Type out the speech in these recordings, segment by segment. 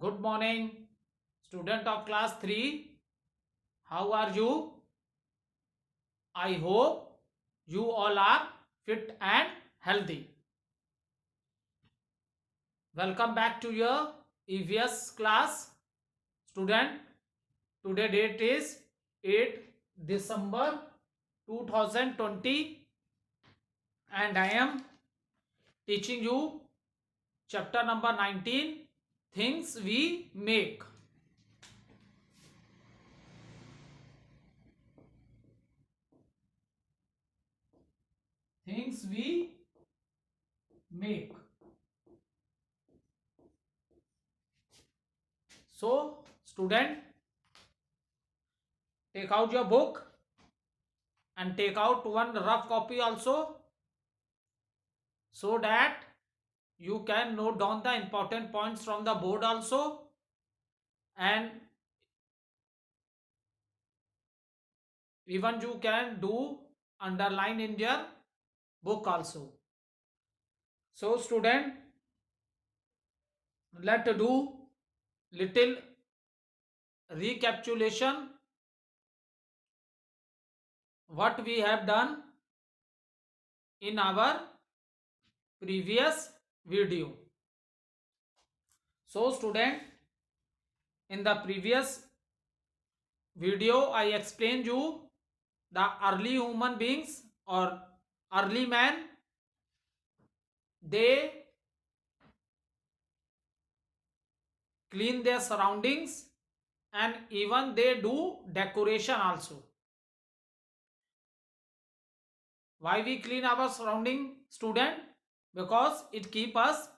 Good morning, student of class 3. How are you? I hope you all are fit and healthy. Welcome back to your EVS class. Student, today date is 8 December 2020 and I am teaching you chapter number 19, Things We Make. Things we make. So, student, take out your book and take out one rough copy also, so that you can note down the important points from the board also, and even you can do underline in your book also. So student, let's do little recapitulation what we have done in our previous video. So student, in the previous video I explained you the early human beings or early man, they clean their surroundings and even they do decoration also. Why we clean our surrounding, student? Because it keep us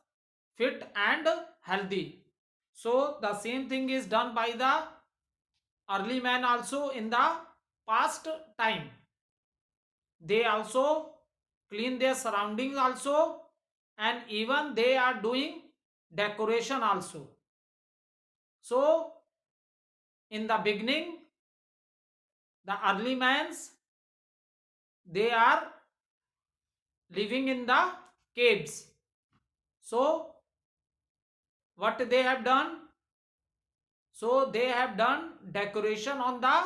fit and healthy. So the same thing is done by the early man also in the past time. They also clean their surroundings also, and even they are doing decoration also. So in the beginning, the early mans, they are living in the caves. So what they have done? So they have done decoration on the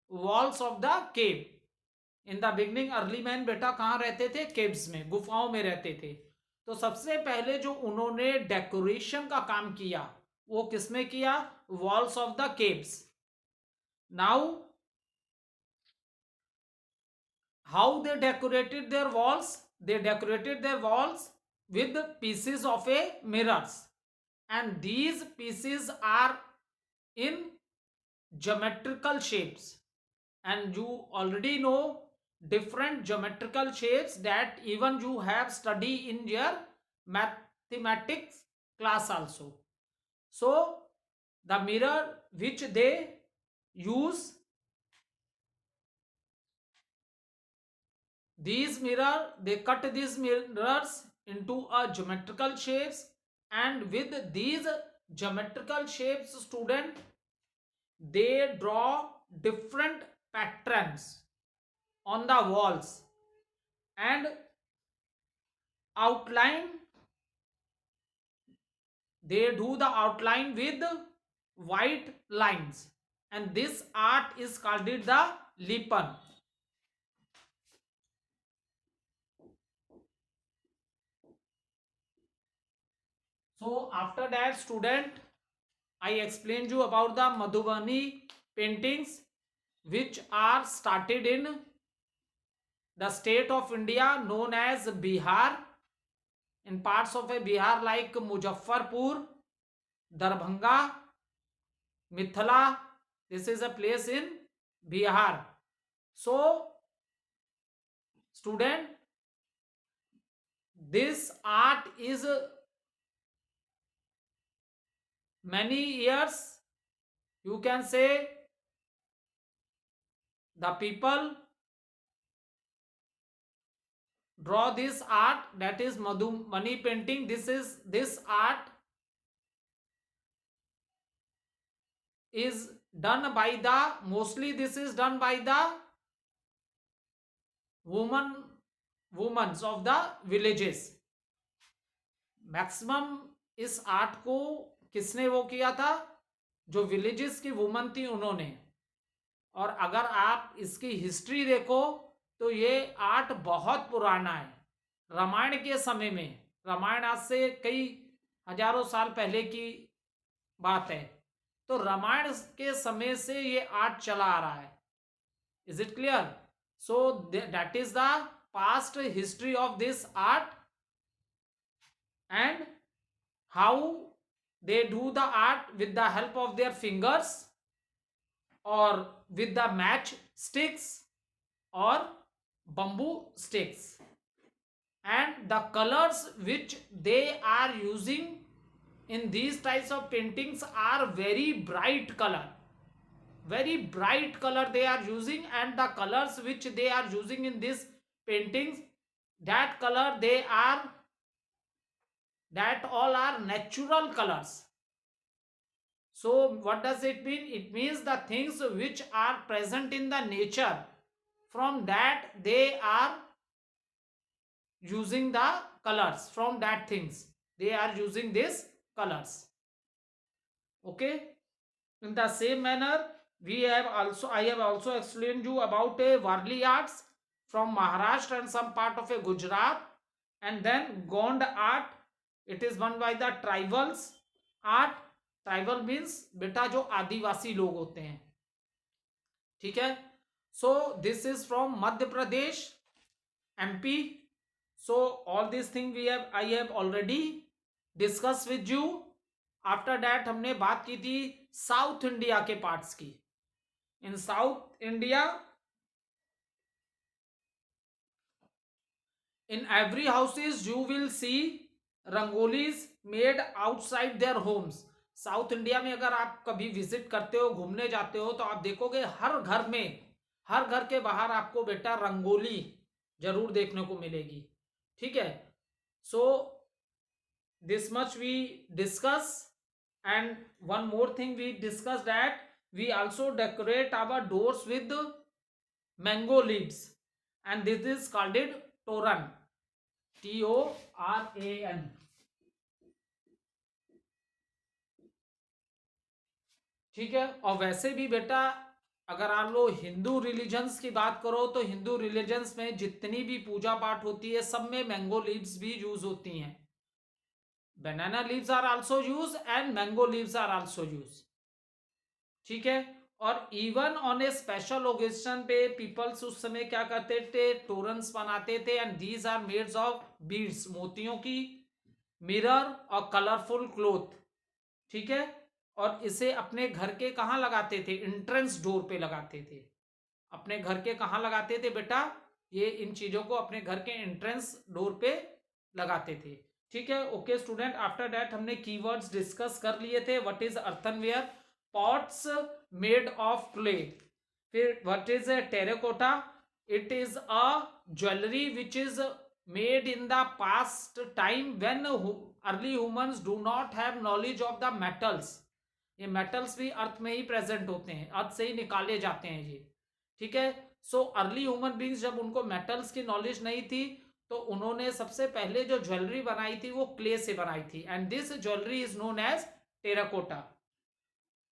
walls of the cave. In the beginning early man बेटा कहाँ रहते थे? Caves में, गुफाओं में रहते थे. तो सबसे पहले जो उन्होंने डेकोरेशन का काम किया वो किसमें किया? Walls of the caves. Now how they decorated their walls? They decorated their walls with pieces of a mirrors, and these pieces are in geometrical shapes, and you already know different geometrical shapes that even you have study in your mathematics class also. So the mirror which they use, these mirror, they cut these mirrors into a geometrical shapes, and with these geometrical shapes, student, they draw different patterns on the walls and outline, they do the outline with white lines, and this art is called it the lipan. So after that, student, I explained you about the Madhubani paintings which are started in the state of India known as Bihar, in parts of a Bihar like Muzaffarpur, Darbhanga, Mithila. This is a place in Bihar. So student, this art is many years, you can say, the people draw this art, that is Madhubani painting. This art is done by the, mostly this is done by the women of the villages. Maximum इस art को किसने वो किया था? जो villages की woman थी उन्होंने। और अगर आप इसकी हिस्ट्री देखो तो ये आर्ट बहुत पुराना है, रामायण के समय में। रामायण आज से कई हजारों साल पहले की बात है, तो रामायण के समय से ये आर्ट चला आ रहा है। Is it clear? So that is the past history of this art and how they do the art with the help of their fingers or with the match sticks or bamboo sticks, and the colors which they are using in these types of paintings are very bright color, very bright color they are using. And the colors which they are using in these paintings, that color they are, that all are natural colors. So what does it mean? It means the things which are present in the nature, from that they are using the colors, from that things they are using these colors. Okay, in the same manner we have also, I have also explained you about a Warli arts from Maharashtra and some part of a Gujarat. And then Gond art, it is one by the tribals art. Tribal means बेटा जो आदिवासी लोग होते हैं, ठीक है। So this is from Madhya Pradesh, MP. So all this thing we have, I have already discuss with you. After that हमने बात की थी साउथ इंडिया के पार्ट्स की। In south India, in every houses you will see rangolis made outside their homes. South India में अगर आप कभी विजिट करते हो, घूमने जाते हो, तो आप देखोगे हर घर में, हर घर के बाहर आपको बेटा रंगोली जरूर देखने को मिलेगी, ठीक है। So this much we discuss. And one more thing we discuss, that we also decorate our doors with mango leaves, and this is called it toran, TORAN। ठीक है। और वैसे भी बेटा अगर आप लोग हिंदू रिलीजन्स की बात करो, तो हिंदू रिलीजन्स में जितनी भी पूजा पाठ होती है सब में मैंगो लीव्स भी यूज होती हैं। Banana leaves are also use and mango leaves are also use, ठीक है। और even on a special occasion पे पीपल्स उस समय क्या करते थे, तोरन्स बनाते थे। And these are mades of beads, मोतियों की, मिरर और कलरफुल क्लोथ, ठीक है। और इसे अपने घर के कहाँ लगाते थे, एंट्रेंस डोर पे लगाते थे। अपने घर के कहाँ लगाते थे बेटा, ये इन चीजों को अपने घर के एंट्रेंस डोर पे लगाते थे, ठीक है। ओके स्टूडेंट, आफ्टर दैट हमने कीवर्ड्स डिस्कस कर लिए थे। What is earthenware, pots made of clay. फिर what is terracotta, it is a jewellery which is made in the past time when early humans do not have knowledge of the metals. ये metals भी अर्थ में ही present होते हैं, अर्थ से ही निकाले जाते हैं ये, ठीक है। सो अर्ली ह्यूमन बींग्स जब उनको मेटल्स की नॉलेज नहीं थी, तो उन्होंने सबसे पहले जो ज्वेलरी बनाई थी वो क्ले से बनाई थी, and this jewellery is known as terracotta.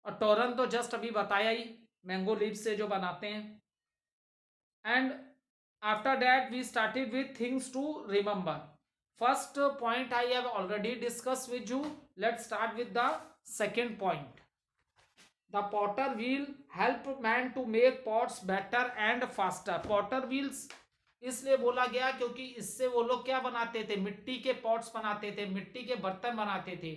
और टोरन तो जस्ट अभी बताया ही, मैंगो लीव्स से जो बनाते हैं। And after that we started with things to remember. First point I have already discussed with you. Let's start with the second point. The potter wheel help man to make pots better and faster. Potter wheels इसलिए बोला गया क्योंकि इससे वो लोग क्या बनाते थे, मिट्टी के पॉट्स बनाते थे, मिट्टी के बर्तन बनाते थे।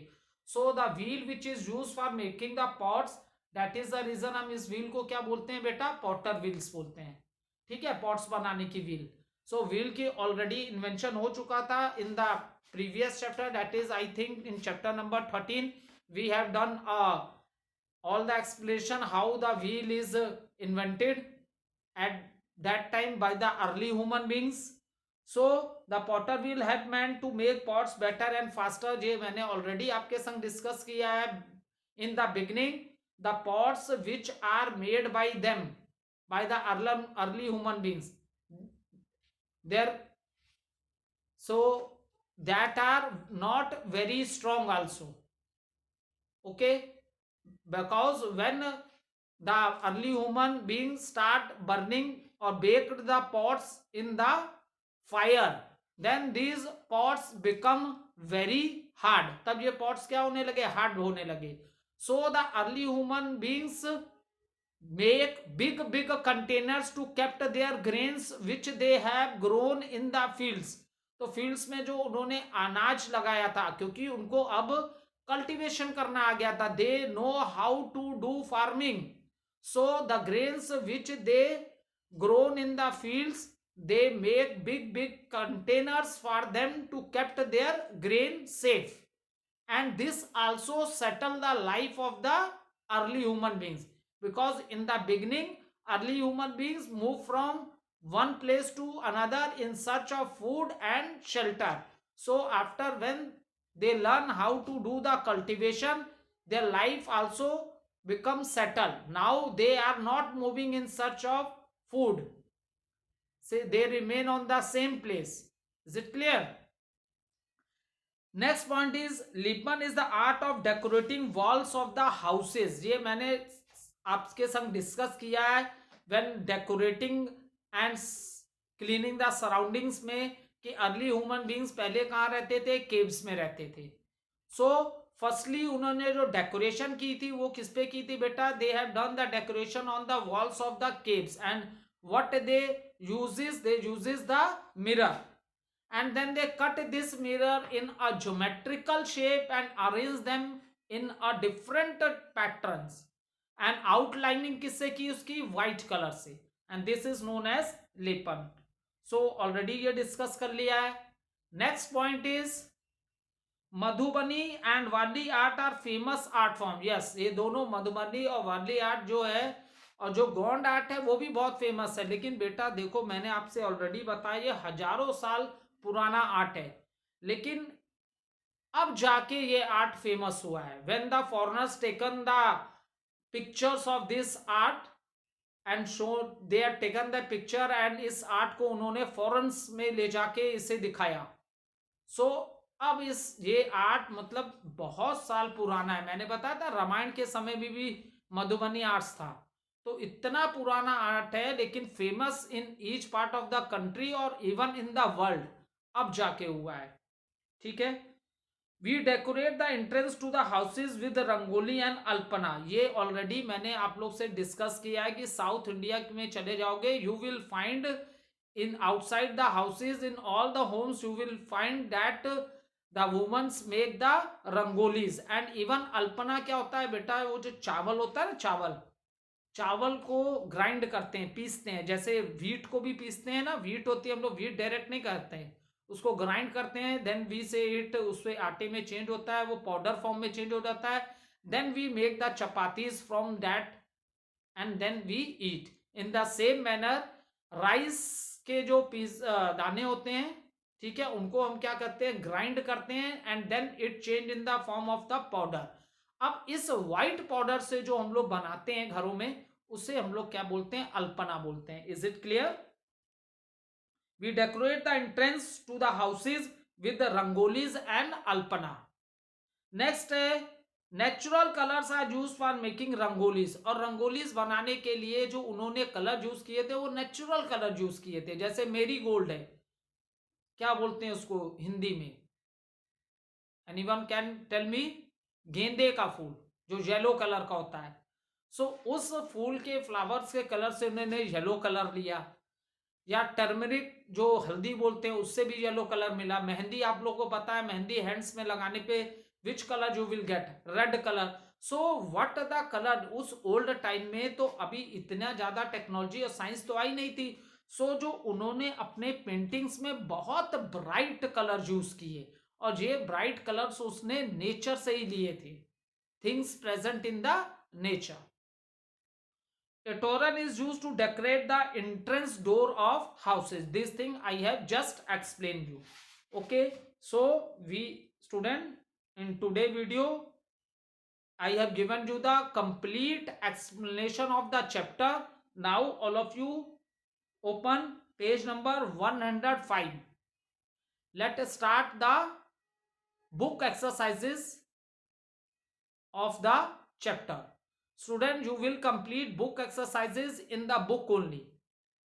So the wheel which is use for making the pots, that is the reason हम इस व्हील को क्या बोलते हैं बेटा, पॉटर व्हील्स बोलते हैं, ठीक है। पॉट्स बनाने की व्हील। सो व्हील की ऑलरेडी इन्वेंशन हो चुका था in the previous chapter, that is I think in chapter number 13 we have done all the explanation how the wheel is invented at that time by the early human beings. So the potter wheel help man to make pots better and faster. ये मैंने already आपके संग discuss किया है in the beginning. The pots which are made by them, by the early human beings, there, so that are not very strong also, Okay, because when the early human beings start burning or baked the pots in the fire, then these pots become very hard. तब ये pots क्या होने लगे, hard होने लगे. So the early human beings make big containers to kept their grains which they have grown in the fields. तो fields में जो उन्होंने अनाज लगाया था, क्योंकि उनको अब कल्टीवेशन करना आ गया था, they know how to do farming. So the grains which they grown in the fields, they make big containers for them to kept their grain safe. And this also settle the life of the early human beings, because in the beginning early human beings move from one place to another in search of food and shelter. So after when they learn how to do the cultivation, their life also becomes settled. Now they are not moving in search of food, say they remain on the same place. Is it clear? Next point is लिपन is the art of decorating walls of the houses. ये मैंने आपके संग discuss किया है when decorating and cleaning the surroundings में, कि early human beings पहले कहाँ रहते थे, केव्स में रहते थे. सो फर्स्टली उन्होंने जो डेकोरेशन की थी वो किस पे की थी बेटा, they have done the decoration on the walls of the caves. And what they uses the mirror, and then they cut this mirror in a geometrical shape and arrange them in a different patterns, and outlining किससे की, उसकी white color से, and this is known as लेपन. so already ये discuss कर लिया है. next point is Madhubani and Warli art are famous art form. Yes, ये दोनों मधुबनी और वारली आर्ट जो है और जो गोंड आर्ट है वो भी बहुत फेमस है. लेकिन बेटा देखो, मैंने आपसे ऑलरेडी बताया ये हजारों साल पुराना आर्ट है, लेकिन अब जाके ये आर्ट फेमस हुआ है. When the foreigners taken the pictures of this art and show, they have taken the picture and इस आर्ट को उन्होंने फॉरेन्स में ले जाके इसे दिखाया. सो अब ये आर्ट मतलब बहुत साल पुराना है. मैंने बताया था रामायण के समय भी मधुबनी आर्ट्स था. तो इतना पुराना आर्ट है, लेकिन famous in each part of the country और इवन इन द वर्ल्ड अब जाके हुआ है. ठीक है. We decorate the entrance to the houses with rangoli and alpana. ये ऑलरेडी मैंने आप लोग से डिस्कस किया है कि साउथ इंडिया में चले जाओगे, you will find in outside the houses, in all the homes you will find that the womens make the rangolis. And even alpana क्या होता है बेटा, वो जो चावल होता है ना, चावल को ग्राइंड करते हैं, पीसते हैं. जैसे वीट को भी पीसते हैं ना, वीट होती है, हम लोग वीट डायरेक्ट नहीं करते हैं, उसको ग्राइंड करते हैं. देन वी से इट, उससे आटे में चेंज होता है, वो पाउडर फॉर्म में चेंज हो जाता है. Then we make the chapatis from that and then we eat. In the same manner rice के जो दाने होते हैं, ठीक है, उनको हम क्या करते हैं, ग्राइंड करते हैं and then it change in the form of the powder. अब इस व्हाइट पाउडर से जो हम लोग बनाते हैं घरों में, उसे हम लोग क्या बोलते हैं, अल्पना बोलते हैं. Is it clear? We decorate the entrance to the houses with the rangolis and alpana. Next है natural colours are use for making rangolis. और रंगोलीज बनाने के लिए जो उन्होंने कलर यूज किए थे वो नेचुरल कलर यूज किए थे. जैसे मेरी गोल्ड है, क्या बोलते हैं उसको हिंदी में, एनीवन कैन टेल मी? गेंदे का फूल जो येलो कलर का होता है. सो उस फूल के फ्लावर्स के कलर से उन्होंने येलो कलर लिया. या टर्मरिक जो हल्दी बोलते हैं, उससे भी येलो कलर मिला. मेहंदी आप लोगों को पता है, मेहंदी हैंड्स में लगाने पे which colour you will get, red colour. So what the colour, उस ओल्ड टाइम में तो अभी इतना ज्यादा टेक्नोलॉजी और साइंस तो आई नहीं थी. सो जो उन्होंने अपने पेंटिंग्स में बहुत ब्राइट कलर यूज किए, और ये ब्राइट कलर्स उसने नेचर से ही लिए थे, things present in the nature. A toran is used to decorate the entrance door of houses. This thing I have just explained you. Okay, so we student, in today video I have given you the complete explanation of the chapter. Now all of you open page number 105. Let us start the book exercises. of the chapter. Student, you will complete book exercises in the book only,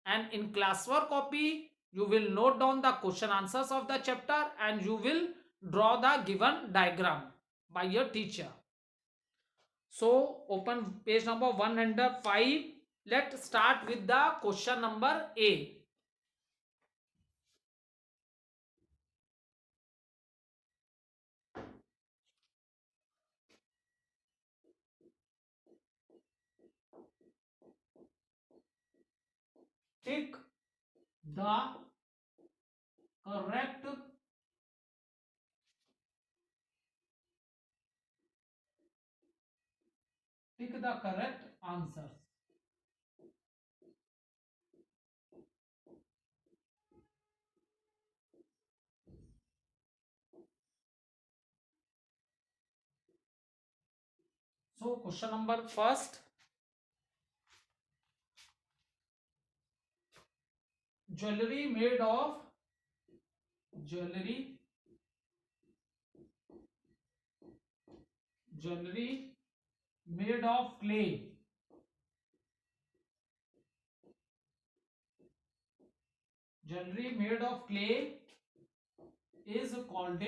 and in classwork copy you will note down the question answers of the chapter and you will draw the given diagram by your teacher. So open page number 105. Let's start with the question number A. Tick the correct answers. So question number first, jewelry made of jewelry jewelry made of clay jewelry made of clay is called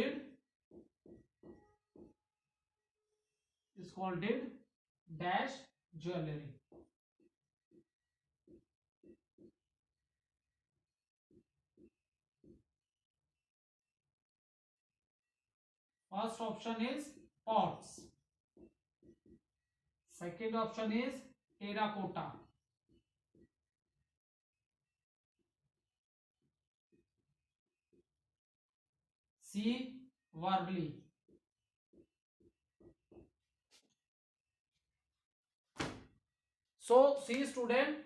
dash jewelry. First option is pots. Second option is terracotta. C. Worley. So see student,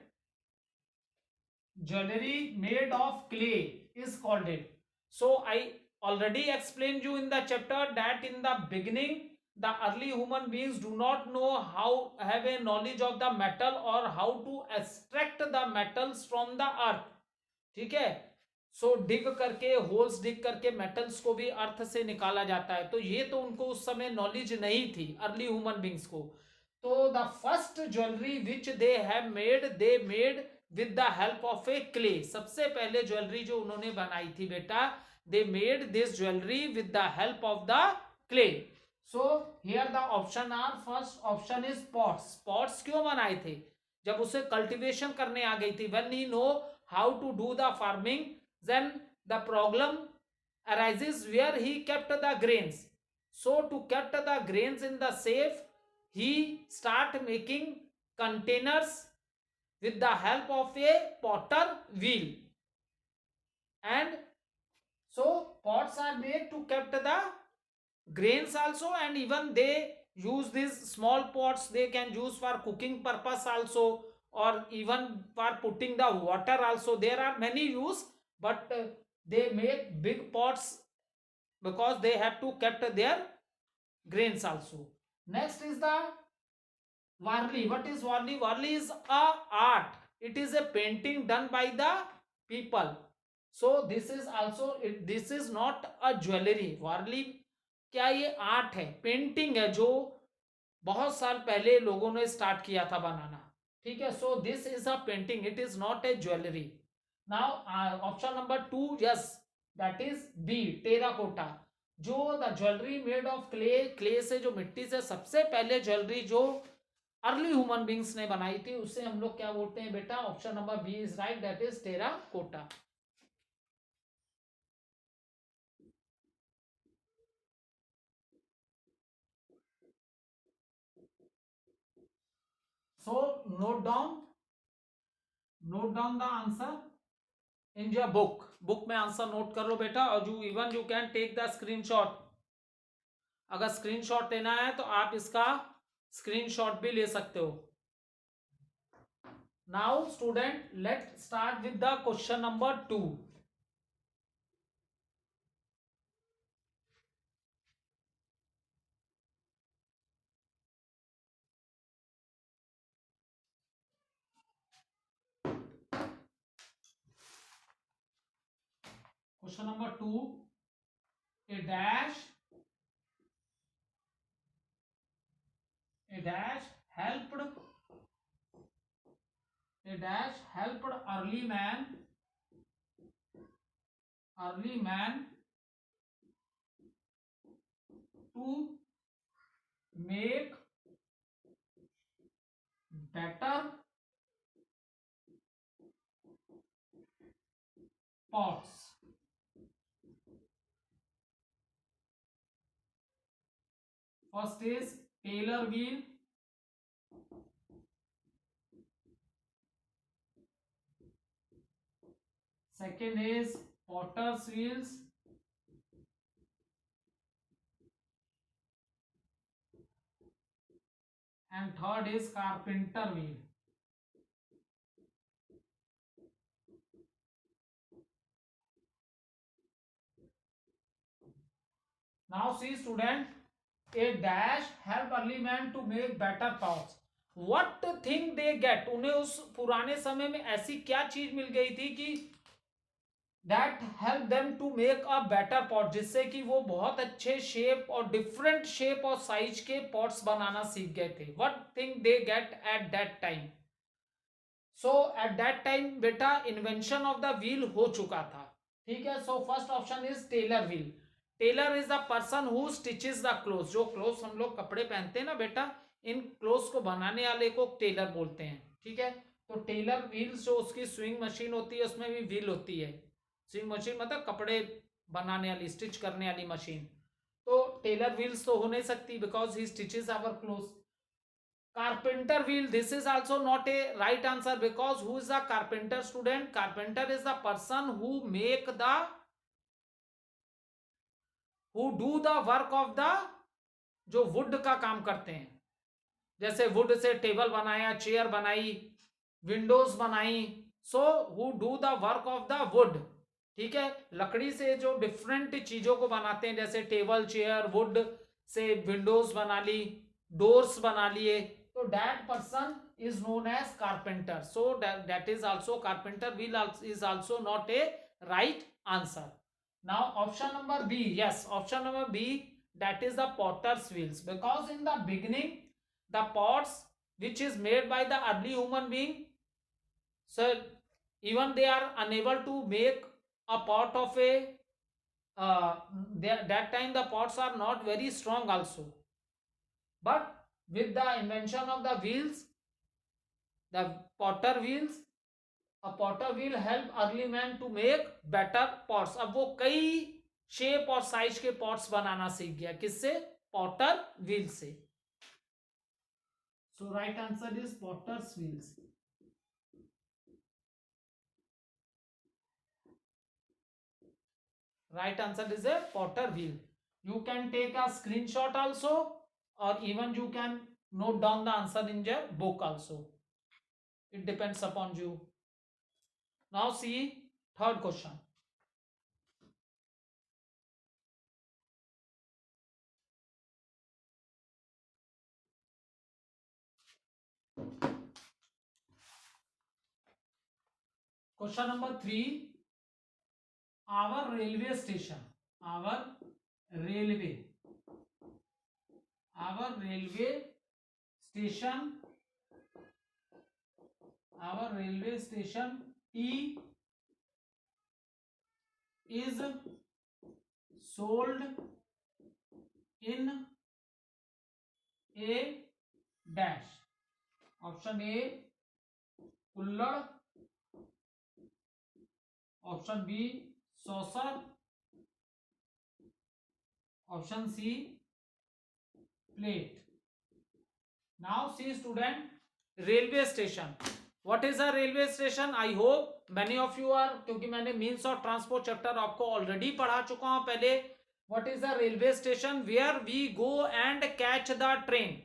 jewelry made of clay is called it. So I already explained you in the chapter that in the beginning the early human beings do not know how have a knowledge of the metal or how to extract the metals from the earth. ठीक है. सो डिग करके holes डिग करके metals को भी अर्थ से निकाला जाता है. तो ये तो उनको उस समय नॉलेज नहीं थी अर्ली ह्यूमन बींग्स को. तो the first jewellery which they made with the help of a clay. सबसे पहले ज्वेलरी जो उन्होंने बनाई थी बेटा, they made this jewellery with the help of the clay. So here the option are, first option is pots. Pots क्यों बनाए थे? जब उसे कल्टीवेशन करने आ गई थी, when he know how to do the farming, then the problem arises where he kept the grains. So to kept the grains in the safe, he start making containers with the help of a potter wheel. And so pots are made to kept the grains also, and even they use these small pots, they can use for cooking purpose also, or even for putting the water also. There are many use, but they make big pots because they have to kept their grains also. Next is the Varli. What is Varli? Varli is a art. It is a painting done by the people. So this is also this is not a jewelry. Varli क्या ये art है, painting है जो बहुत साल पहले लोगों ने स्टार्ट किया था बनाना. ठीक है. So this is a painting, it is not a jewellery. Now option number 2, yes, that is B, terracotta. जो the jewellery made of clay, clay से, जो मिट्टी से सबसे पहले ज्वेलरी जो अर्ली ह्यूमन बींग्स ने बनाई थी, उसे हम लोग क्या बोलते हैं बेटा? Option number B is right, that is terracotta. So note down the answer in your book. Book में आंसर नोट कर लो बेटा, और you can take the screenshot. अगर स्क्रीनशॉट लेना है तो आप इसका स्क्रीनशॉट भी ले सकते हो. Now student, let start with the question number 2. Question number 2, a dash A dash helped early man to make better pots. First is Taylor wheel, second is Potter's wheels, and third is Carpenter wheel. Now see student, a dash help early man to make better pots. What thing they get, उन्हें उस पुराने समय में ऐसी क्या चीज मिल गई थी कि that help them to make a better pot, जिससे कि वो बहुत अच्छे शेप और डिफरेंट शेप और साइज के पॉट्स बनाना सीख गए थे. What thing they get at that time? So at that time बेटा इन्वेंशन ऑफ द व्हील हो चुका था. ठीक है. So first option is tailor wheel. Tailor is the person who stitches the cloth. जो क्लोथ हम लोग कपड़े पहनते हैं ना बेटा, इन क्लोथ को बनाने वाले को टेलर बोलते हैं. ठीक है. तो टेलर व्हील्स जो उसकी स्विंग मशीन होती है उसमें भी व्हील होती है. स्विंग मशीन मतलब कपड़े बनाने वाली, स्टिच करने वाली मशीन. तो टेलर व्हील्स तो हो नहीं सकती because he stitches our cloth. Carpenter wheel, this is also not a right answer because who is a carpenter student? Carpenter is the person who do the work of the, जो would का काम करते हैं. जैसे would say table बनाया, chair बनाई, Windows बनाई. So who do the work of the wood. ठीक है. लकड़ी से जो डिफरेंट चीजों को बनाते हैं, जैसे table, chair, would say Windows बना ली, डोर्स बना लिए, तो that person is known as carpenter. So that is also carpenter wheel is also not a right answer. Now option number B, yes, option number B, that is the potter's wheels, because in the beginning the pots which is made by the early human being, so even they are unable to make a pot of a that time the pots are not very strong also, but with the invention of the wheels, the potter wheels, a potter wheel help early man to make better pots. अब वो कई shape और size के pots बनाना सीख गया. किससे? Potter wheel से. So right answer is potter's wheels. Right answer is a potter wheel. You can take a screenshot also, or even you can note down the answer in your book also. It depends upon you. Now see third question. Question number 3. Our railway station, our railway station T is sold in a dash. Option A Kullad, option B saucer, option C plate. Now see student, railway station. What is a railway station? I hope many of you are, क्योंकि मैंने means of transport chapter आपको already पढ़ा चुका हूं पहले. What is a railway station? Where we go and catch the train.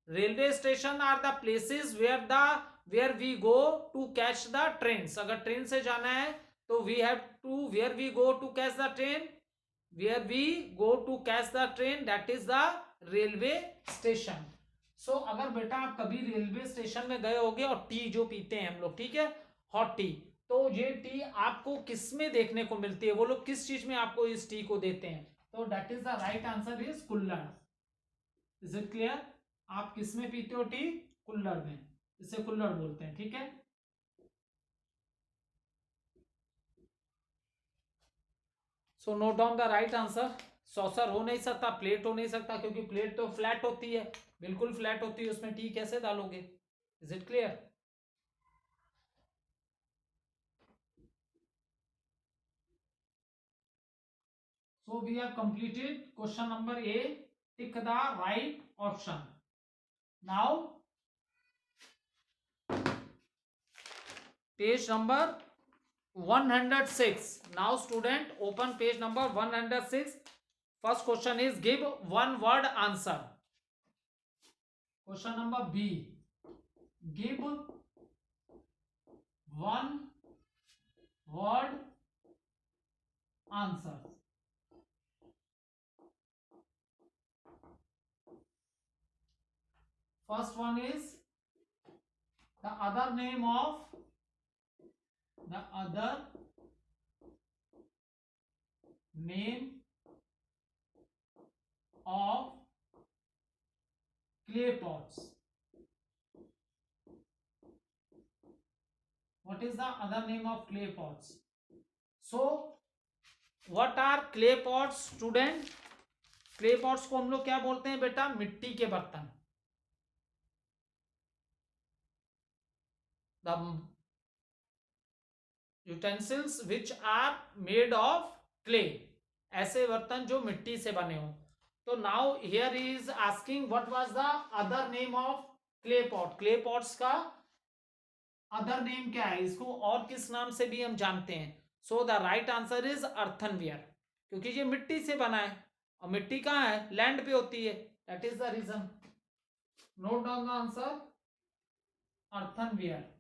Railway station are the places where we go to catch the trains. अगर train से जाना है तो we have to, where we go to catch the train, where we go to catch the train, that is the railway station. सो अगर बेटा आप कभी railway station में गए होगे और टी जो पीते हैं हम लोग, ठीक है, हॉट टी, तो ये टी आपको किस में देखने को मिलती है? वो लोग किस चीज में आपको इस टी को देते हैं? तो that is the right answer is kulhad. Is it clear? आप किस में पीते हो टी? कुल्हड़ में, इसे कुल्हड़ बोलते हैं, ठीक है। So note down the right answer. Saucer हो नहीं सकता, प्लेट हो नहीं सकता, क्योंकि प्लेट तो फ्लैट होती है, बिल्कुल फ्लैट होती है, उसमें टी कैसे डालोगे? Is it clear? So we have completed question number A. Tick the right option. Now page number 106. Now student open page number 106. First question is give one word answer. Question number B. Give one word answer. First one is the other name of clay pots. What is the other name of clay pots? So what are clay pots, student? Clay pots को हम लोग क्या बोलते हैं बेटा? मिट्टी के बर्तन। The utensils which are made of clay, ऐसे बर्तन जो मिट्टी से बने हो। तो now here is asking what was the other name of clay pot. Clay pots का अदर नेम क्या है? इसको और किस नाम से भी हम जानते हैं? So the right answer is earthenware, क्योंकि ये मिट्टी से बना है, और मिट्टी कहाँ है? लैंड पे होती है, that is the reason. Note down the answer, earthenware.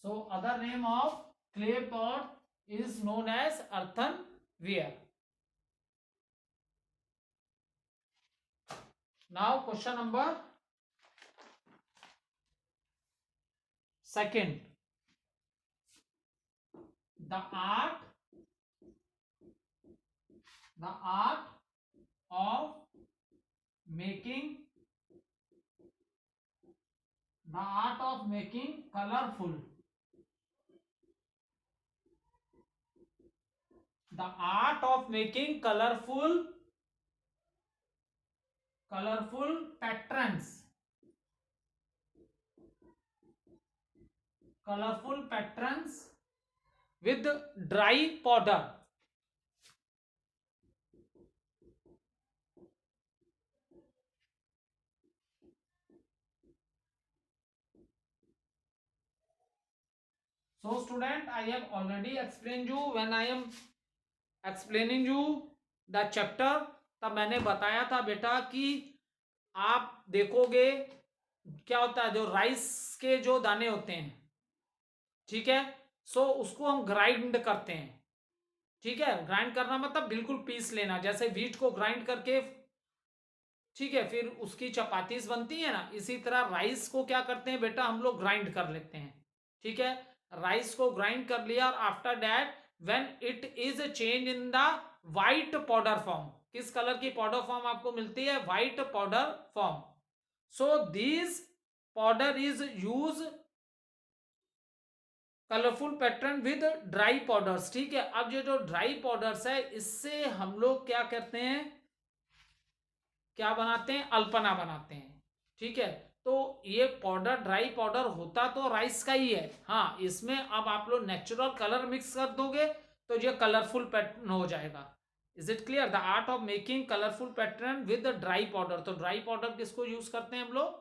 So other name of clay pot is known as earthenware. Now question number second. The art of making colorful. The art of making colorful patterns. Colorful patterns with dry powder. So student, I have already explained you when I am explaining you the chapter, तब मैंने बताया था बेटा कि आप देखोगे क्या होता है, जो राइस के जो दाने होते हैं, ठीक है, सो उसको हम ग्राइंड करते हैं, ठीक है। ग्राइंड करना मतलब बिल्कुल पीस लेना, जैसे व्हीट को ग्राइंड करके, ठीक है, फिर उसकी चपातीस बनती है ना, इसी तरह राइस को क्या करते हैं बेटा, हम लोग ग्राइंड कर लेते हैं, ठीक है। राइस को ग्राइंड कर लिया, और after that when it is change in the white powder form, किस कलर की पाउडर फॉर्म आपको मिलती है? White powder form. So this powder is use colourful pattern with dry powders, ठीक है। अब ये जो ड्राई पाउडर्स है, इससे हम लोग क्या करते हैं, क्या बनाते हैं? अल्पना बनाते हैं, ठीक है। तो ये पाउडर, ड्राई पाउडर होता तो राइस का ही है, हाँ, इसमें अब आप लोग नेचुरल कलर मिक्स कर दोगे तो ये कलरफुल पैटर्न हो जाएगा। Is it clear? The art of making colourful pattern with dry powder. तो ड्राई पाउडर किसको यूज करते हैं हम लोग?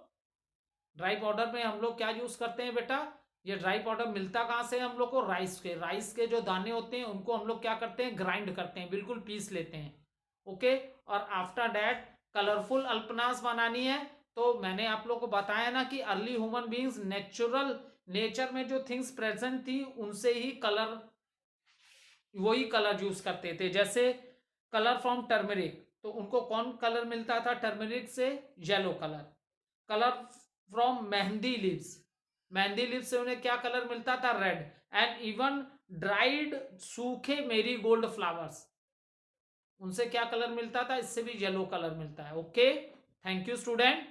ड्राई पाउडर में हम लोग क्या यूज करते हैं बेटा? ये ड्राई पाउडर मिलता कहाँ से हम लोग को? राइस के जो दाने होते हैं उनको हम लोग क्या करते हैं? ग्राइंड करते हैं, बिल्कुल पीस लेते हैं, ओके। और आफ्टर दैट कलरफुल अल्पनास बनानी है, तो मैंने आप लोग को बताया ना कि अर्ली ह्यूमन बींग्स नेचर में जो थिंग्स प्रेजेंट थी उनसे ही वही कलर यूज करते थे। जैसे कलर फ्रॉम टर्मरिक, तो उनको कौन कलर मिलता था टर्मरिक से? Yellow colour. Colour from mehndi leaves, mehndi leaf से उन्हें क्या कलर मिलता था? रेड। एंड इवन ड्राइड सूखे मेरी गोल्ड फ्लावर्स, उनसे क्या कलर मिलता था? इससे भी येलो कलर मिलता है। Okay, thank you student.